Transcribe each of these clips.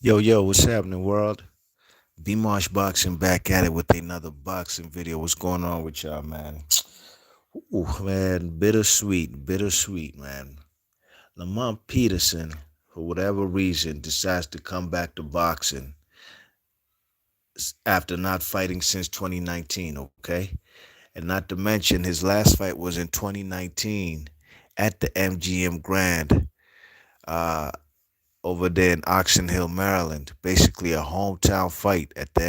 Yo, what's happening, world? B Marsh Boxing back at it with another boxing video. What's going on with y'all, man? Ooh, man, bittersweet, man. Lamont Peterson, for whatever reason, decides to come back to boxing after not fighting since 2019, okay? And not to mention, his last fight was in 2019 at the MGM Grand uh, over there in Oxon Hill, Maryland. Basically, a hometown fight at the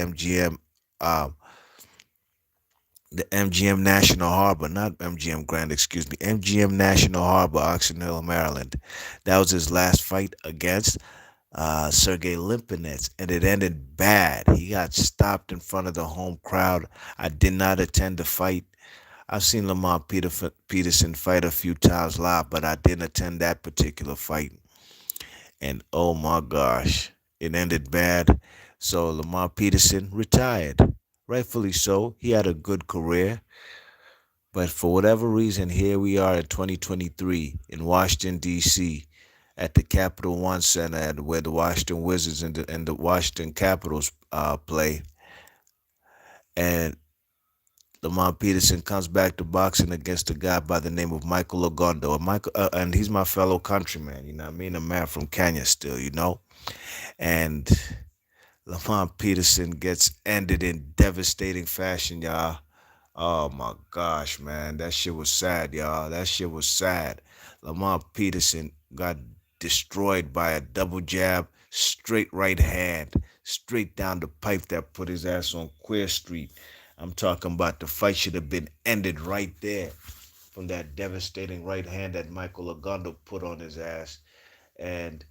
MGM National Harbor, not MGM Grand, excuse me, MGM National Harbor, Oxon Hill, Maryland. That was his last fight against Sergey Limpinets, and it ended bad. He got stopped in front of the home crowd. I did not attend the fight. I've seen Peterson fight a few times live, but I didn't attend that particular fight. And oh my gosh, it ended bad. So Lamont Peterson retired. Rightfully so. He had a good career. But for whatever reason, here we are in 2023 in Washington, D.C., at the Capital One Center, where the Washington Wizards and the Washington Capitals play. And Lamont Peterson comes back to boxing against a guy by the name of Michael Ogundo. And he's my fellow countryman, you know what I mean? A man from Kenya still, you know? And Lamont Peterson gets ended in devastating fashion, y'all. Oh my gosh, man. That shit was sad, y'all. That shit was sad. Lamont Peterson got destroyed by a double jab, straight right hand, straight down the pipe that put his ass on Queer Street. I'm talking about the fight should have been ended right there from that devastating right hand that Michael Ogundo put on his ass. And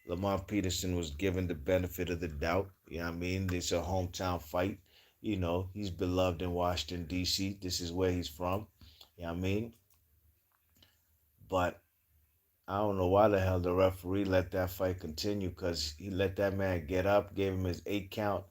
Lamont Peterson was given the benefit of the doubt. You know what I mean? It's a hometown fight. You know, he's beloved in Washington, D.C. This is where he's from. You know what I mean? But I don't know why the hell the referee let that fight continue because he let that man get up, gave him his 8 count,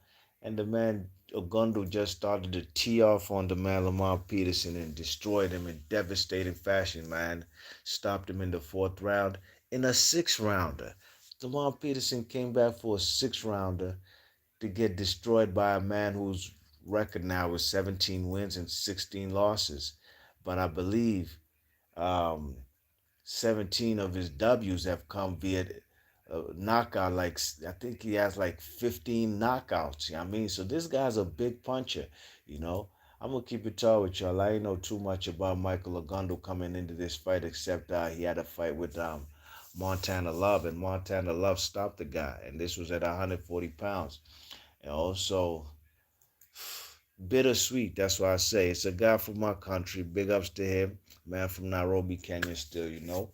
and the man, Ogundo, just started to tee off on the man, Lamont Peterson, and destroyed him in devastating fashion, man. Stopped him in the fourth round in a six-rounder. Lamont Peterson came back for a six-rounder to get destroyed by a man whose record now is 17 wins and 16 losses. But I believe um, 17 of his W's have come via knockout. Like, I think he has like 15 knockouts. You know what I mean? So this guy's a big puncher, you know. I'm gonna keep it tall with y'all. I ain't know too much about Michael Ogundo coming into this fight, except he had a fight with Montana Love, and Montana Love stopped the guy, and this was at 140 pounds. And also, bittersweet. That's why I say it's a guy from my country. Big ups to him, man from Nairobi, Kenya, still, you know.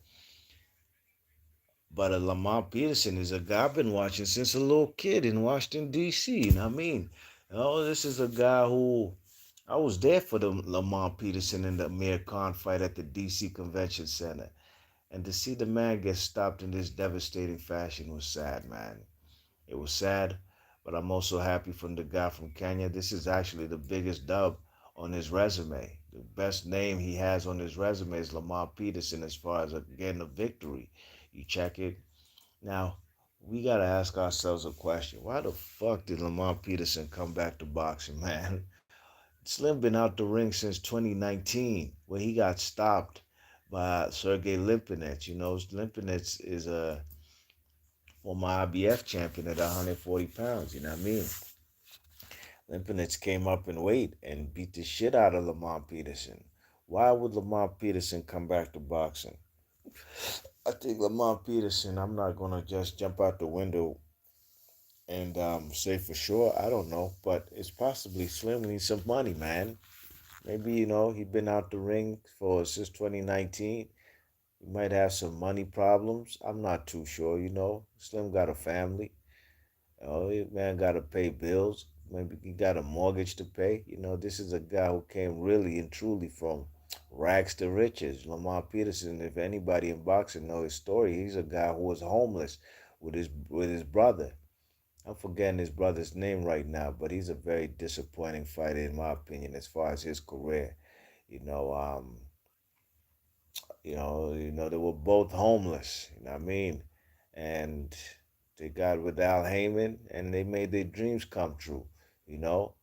But Lamont Peterson is a guy I've been watching since a little kid in Washington, D.C. You know what I mean? You know, this is a guy who I was there for the Lamont Peterson and the Amir Khan fight at the D.C. Convention Center. And to see the man get stopped in this devastating fashion was sad, man. It was sad, but I'm also happy from the guy from Kenya. This is actually the biggest dub on his resume. The best name he has on his resume is Lamont Peterson as far as getting a victory. You check it. Now, we got to ask ourselves a question. Why the fuck did Lamont Peterson come back to boxing, man? Slim been out the ring since 2019 when he got stopped by Sergey Limpinets. You know, Limpinets is a former IBF champion at 140 pounds. You know what I mean? Limpinets came up in weight and beat the shit out of Lamont Peterson. Why would Lamont Peterson come back to boxing? I think Lamont Peterson, I'm not going to just jump out the window and say for sure. I don't know. But it's possibly Slim needs some money, man. Maybe, you know, he been out the ring for since 2019. He might have some money problems. I'm not too sure, you know. Slim got a family. Oh, man got to pay bills. Maybe he got a mortgage to pay. You know, this is a guy who came really and truly from rags to riches. Lamont Peterson, if anybody in boxing know his story, he's a guy who was homeless with his brother. I'm forgetting his brother's name right now, but he's a very disappointing fighter in my opinion as far as his career. You know, they were both homeless. You know what I mean? And They got with Al Heyman, and they made their dreams come true. You know,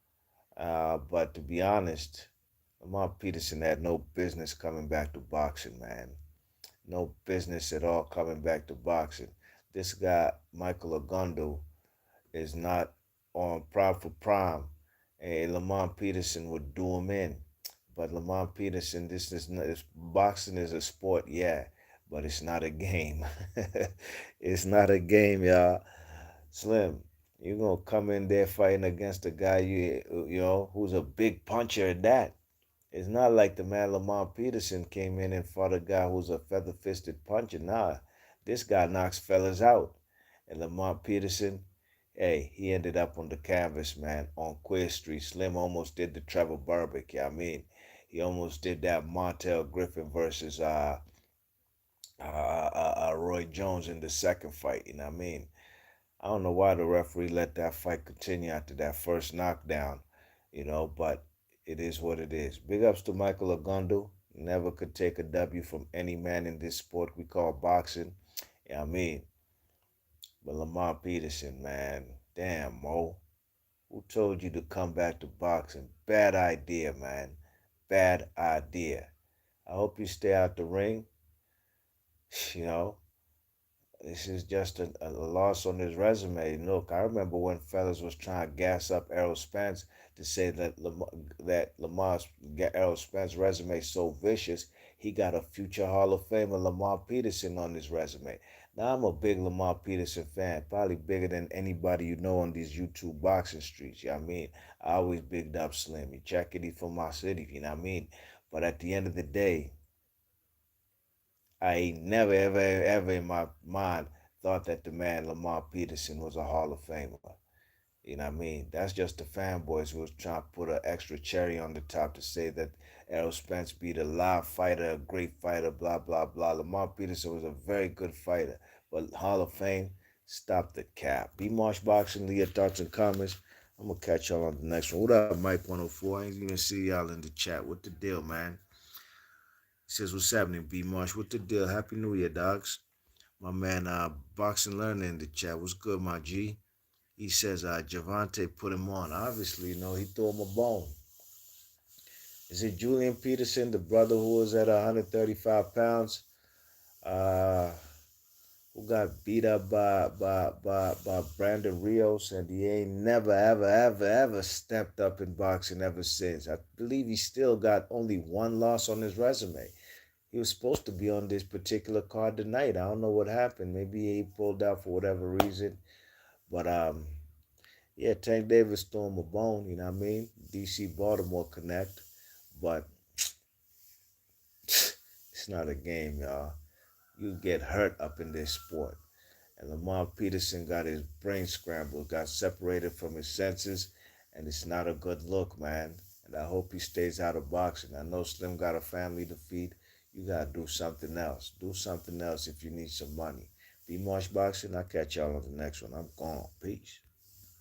but to be honest, Lamont Peterson had no business coming back to boxing, man. No business at all coming back to boxing. This guy, Michael Ogundo, is not on prime for prime. And Lamont Peterson would do him in. But Lamont Peterson, this is not, boxing is a sport, yeah, but it's not a game. It's not a game, y'all. Slim, you're gonna come in there fighting against a guy who's a big puncher at that. It's not like the man Lamont Peterson came in and fought a guy who's a feather fisted puncher. Nah, this guy knocks fellas out. And Lamont Peterson, hey, he ended up on the canvas, man, on Queer Street. Slim almost did the Trevor Burbick, yeah, I mean. He almost did that Montel Griffin versus Roy Jones in the second fight, you know what I mean? I don't know why the referee let that fight continue after that first knockdown, but it is what it is. Big ups to Michael Ogundo. Never could take a W from any man in this sport we call boxing. Yeah, I mean, but Lamont Peterson, man, damn, Mo. Who told you to come back to boxing? Bad idea, man. Bad idea. I hope you stay out the ring. You know, this is just a loss on his resume. Look, I remember when fellas was trying to gas up Errol Spence to say that Errol Spence's resume so vicious, he got a future Hall of Famer Lamont Peterson on his resume. Now I'm a big Lamont Peterson fan, probably bigger than anybody you know on these YouTube boxing streets. You know what I mean? I always bigged up Slim. He check it from my city, you know what I mean? But at the end of the day, I ain't never, ever, ever in my mind thought that the man Lamont Peterson was a Hall of Famer. You know what I mean? That's just the fanboys who was trying to put an extra cherry on the top to say that Errol Spence beat a live fighter, a great fighter, blah, blah, blah. Lamont Peterson was a very good fighter. But Hall of Fame, stop the cap. Be Marsh Boxing, leave your thoughts and comments. I'm going to catch y'all on the next one. What up, Mike 104? I ain't even see y'all in the chat. What the deal, man? He says, what's happening, B Marsh? What the deal? Happy New Year, dogs. My man, Boxing Learner in the chat. What's good, my G? He says, Javante put him on. Obviously, he threw him a bone. Is it Julian Peterson, the brother who was at 135 pounds, uh, who got beat up by Brandon Rios, and he ain't never, ever, ever, ever stepped up in boxing ever since. I believe he still got only one loss on his resume. He was supposed to be on this particular card tonight. I don't know what happened. Maybe he pulled out for whatever reason. But yeah, Tank Davis threw him a bone, you know what I mean? DC Baltimore connect. But it's not a game, y'all. You get hurt up in this sport. And Lamont Peterson got his brain scrambled, got separated from his senses, and it's not a good look, man. And I hope he stays out of boxing. I know Slim got a family to feed. You gotta do something else. Do something else if you need some money. Be Marsh Boxing. I'll catch y'all on the next one. I'm gone. Peace.